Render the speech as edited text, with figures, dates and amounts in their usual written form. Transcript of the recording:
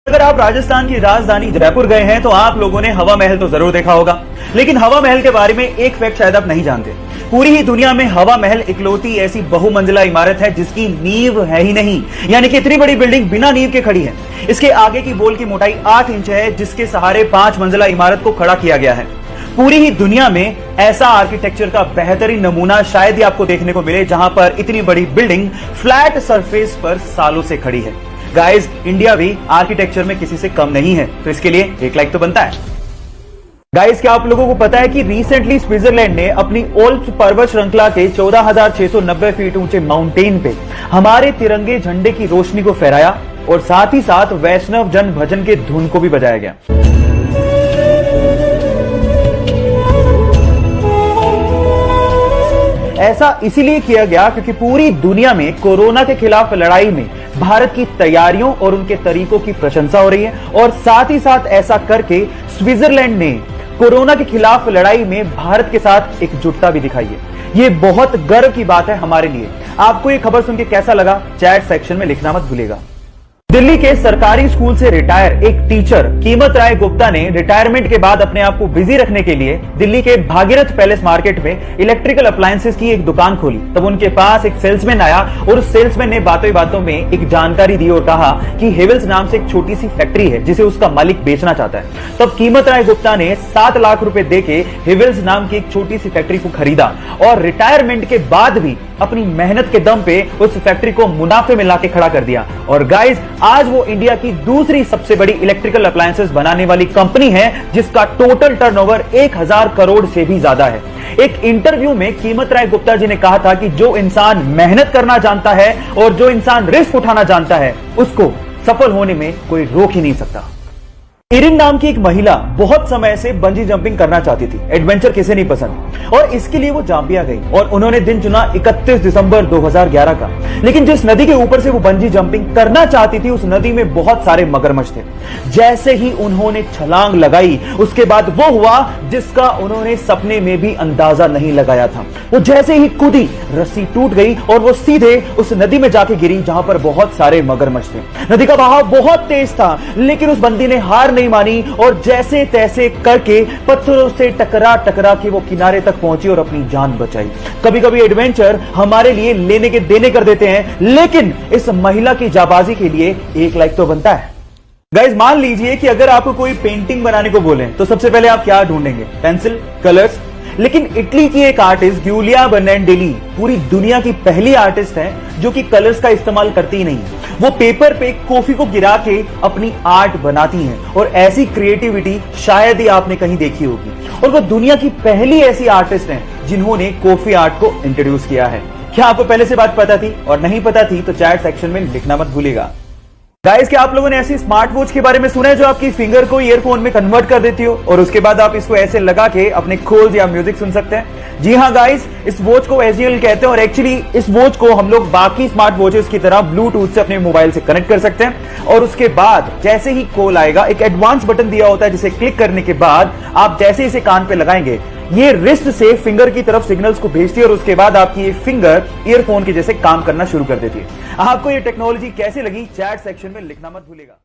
अगर आप राजस्थान की राजधानी जयपुर गए हैं तो आप लोगों ने हवा महल तो जरूर देखा होगा, लेकिन हवा महल के बारे में एक फैक्ट शायद आप नहीं जानते। पूरी ही दुनिया में हवा महल इकलौती ऐसी बहुमंजिला इमारत है जिसकी नींव है ही नहीं, यानी कि इतनी बड़ी बिल्डिंग बिना नींव के खड़ी है। इसके आगे की बोल की मोटाई 8 इंच है, जिसके सहारे 5 मंजिला इमारत को खड़ा किया गया है। पूरी ही दुनिया में ऐसा आर्किटेक्चर का बेहतरीन नमूना शायद ही आपको देखने को मिले, जहां पर इतनी बड़ी बिल्डिंग फ्लैट सरफेस पर सालों से खड़ी है। गाइस, इंडिया भी आर्किटेक्चर में किसी से कम नहीं है, तो इसके लिए एक लाइक तो बनता है। गाइस, क्या आप लोगों को पता है कि रिसेंटली स्विट्जरलैंड ने अपनी ओल्प्स पर्वत श्रृंखला के 14,690 फीट ऊंचे माउंटेन पे हमारे तिरंगे झंडे की रोशनी को फहराया और साथ ही साथ वैष्णव जन भजन के धुन को भी बजाया गया। ऐसा इसीलिए किया गया क्योंकि पूरी दुनिया में कोरोना के खिलाफ लड़ाई में भारत की तैयारियों और उनके तरीकों की प्रशंसा हो रही है, और साथ ही साथ ऐसा करके स्विट्जरलैंड ने कोरोना के खिलाफ लड़ाई में भारत के साथ एकजुटता भी दिखाई है। ये बहुत गर्व की बात है हमारे लिए। आपको ये खबर सुन के कैसा लगा, चैट सेक्शन में लिखना मत भूलिएगा। दिल्ली के सरकारी स्कूल से रिटायर एक टीचर कीमत राय गुप्ता ने रिटायरमेंट के बाद अपने आप को बिजी रखने के लिए दिल्ली के भागीरथ पैलेस मार्केट में इलेक्ट्रिकल अप्लायंसेस की एक दुकान खोली। तब उनके पास एक सेल्समैन आया और उस सेल्समैन ने बातों बातों में एक जानकारी दी और कहा कि हेवल्स नाम से एक छोटी सी फैक्ट्री है जिसे उसका मालिक बेचना चाहता है। तब कीमत राय गुप्ता ने 7 लाख रुपए देके हेवल्स नाम की एक छोटी सी फैक्ट्री को खरीदा और रिटायरमेंट के बाद भी अपनी मेहनत के दम पे उस फैक्ट्री को मुनाफे में लाके खड़ा कर दिया। और गाइस, आज वो इंडिया की दूसरी सबसे बड़ी इलेक्ट्रिकल अप्लायंसेस बनाने वाली कंपनी है, जिसका टोटल टर्नओवर 1000 करोड़ से भी ज्यादा है। एक इंटरव्यू में कीमत राय गुप्ता जी ने कहा था कि जो इंसान मेहनत करना जानता है और जो इंसान रिस्क उठाना जानता है, उसको सफल होने में कोई रोक ही नहीं सकता। इरिन नाम की एक महिला बहुत समय से बंजी जंपिंग करना चाहती थी। एडवेंचर किसे नहीं पसंद, और इसके लिए वो जाम्बिया गई और उन्होंने दिन चुना 31 दिसंबर 2011 का। लेकिन जिस नदी के ऊपर से वो बंजी जंपिंग करना चाहती थी, उस नदी में बहुत सारे मगरमच्छ थे। जैसे ही उन्होंने छलांग लगाई, उसके बाद वो हुआ जिसका उन्होंने सपने में भी अंदाजा नहीं लगाया था। वो जैसे ही कूदी, रस्सी टूट गई और वो सीधे उस नदी में जाके गिरी जहां पर बहुत सारे मगरमच्छ थे। नदी का बहाव बहुत तेज था, लेकिन उस बंदी ने हार नहीं मानी और जैसे तैसे करके पत्थरों से टकरा टकरा के वो किनारे तक पहुंची और अपनी जान बचाई। कभी कभी एडवेंचर हमारे लिए लेने के देने कर देते हैं, लेकिन इस महिला की जाबाजी के लिए एक लाइक तो बनता है। गाइस, मान लीजिए कि अगर आपको कोई पेंटिंग बनाने को बोले तो सबसे पहले आप क्या ढूंढेंगे? Pencil, colours. लेकिन इटली की एक आर्टिस्ट गिउलिया बर्नांडेली पूरी दुनिया की पहली आर्टिस्ट है जो कि कलर्स का इस्तेमाल करती ही नहीं। वो पेपर पे कॉफी को गिरा के अपनी आर्ट बनाती हैं, और ऐसी क्रिएटिविटी शायद ही आपने कहीं देखी होगी। और वो दुनिया की पहली ऐसी आर्टिस्ट हैं जिन्होंने कॉफी आर्ट को इंट्रोड्यूस किया है। क्या आपको पहले से बात पता थी? और नहीं पता थी तो चैट सेक्शन में लिखना मत भूलिएगा। गाइस, क्या आप लोगों ने ऐसी स्मार्ट वॉच के बारे में सुना है जो आपकी फिंगर को ईयरफोन में कन्वर्ट कर देती हो और उसके बाद आप इसको ऐसे लगा के अपने खोज या म्यूजिक सुन सकते हैं? जी हाँ गाइस, इस वॉच को एजीएल कहते हैं, और एक्चुअली इस वॉच को हम लोग बाकी स्मार्ट वॉचेस की तरह ब्लूटूथ से अपने मोबाइल से कनेक्ट कर सकते हैं। और उसके बाद जैसे ही कॉल आएगा, एक एडवांस बटन दिया होता है जिसे क्लिक करने के बाद आप जैसे इसे कान पे लगाएंगे, ये रिस्ट से फिंगर की तरफ सिग्नल्स को भेजती है और उसके बाद आपकी ये फिंगर ईयरफोन के जैसे काम करना शुरू कर देती है। आपको ये टेक्नोलॉजी कैसी लगी, चैट सेक्शन में लिखना मत भूलिएगा।